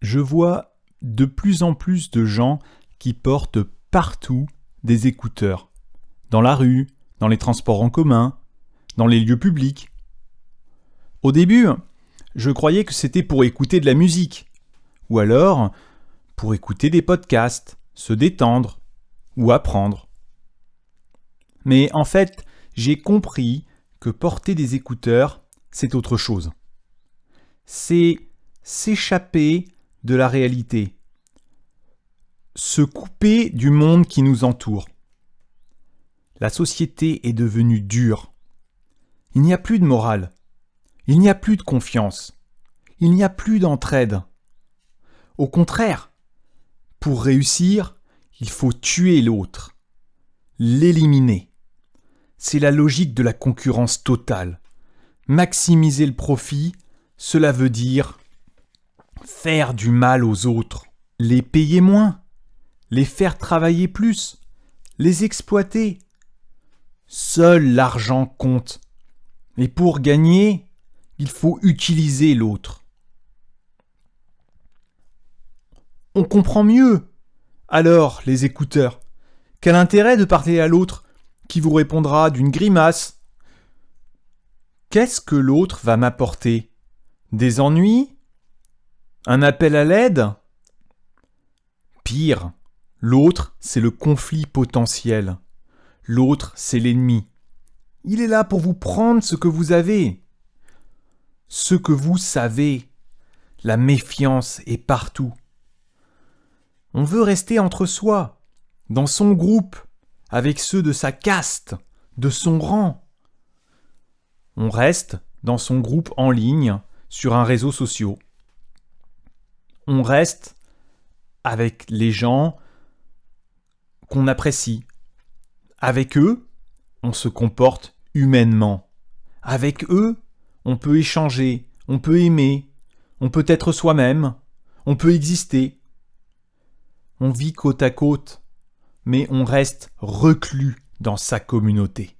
Je vois de plus en plus de gens qui portent partout des écouteurs. Dans la rue, dans les transports en commun, dans les lieux publics. Au début, je croyais que c'était pour écouter de la musique, ou alors pour écouter des podcasts, se détendre ou apprendre. Mais en fait, j'ai compris que porter des écouteurs, c'est autre chose. C'est s'échapper de la réalité, se couper du monde qui nous entoure. La société est devenue dure. Il n'y a plus de morale. Il n'y a plus de confiance. Il n'y a plus d'entraide. Au contraire, pour réussir, il faut tuer l'autre, l'éliminer. C'est la logique de la concurrence totale. Maximiser le profit, cela veut dire faire du mal aux autres, les payer moins, les faire travailler plus, les exploiter. Seul l'argent compte. Et pour gagner, il faut utiliser l'autre. On comprend mieux, alors, les écouteurs. Quel intérêt de parler à l'autre qui vous répondra d'une grimace? Qu'est-ce que l'autre va m'apporter? Des ennuis? Un appel à l'aide? Pire, l'autre, c'est le conflit potentiel. L'autre, c'est l'ennemi. Il est là pour vous prendre ce que vous avez. Ce que vous savez. La méfiance est partout. On veut rester entre soi, dans son groupe, avec ceux de sa caste, de son rang. On reste dans son groupe en ligne, sur un réseau social. On reste avec les gens qu'on apprécie. Avec eux, on se comporte humainement. Avec eux, on peut échanger, on peut aimer, on peut être soi-même, on peut exister. On vit côte à côte, mais on reste reclus dans sa communauté.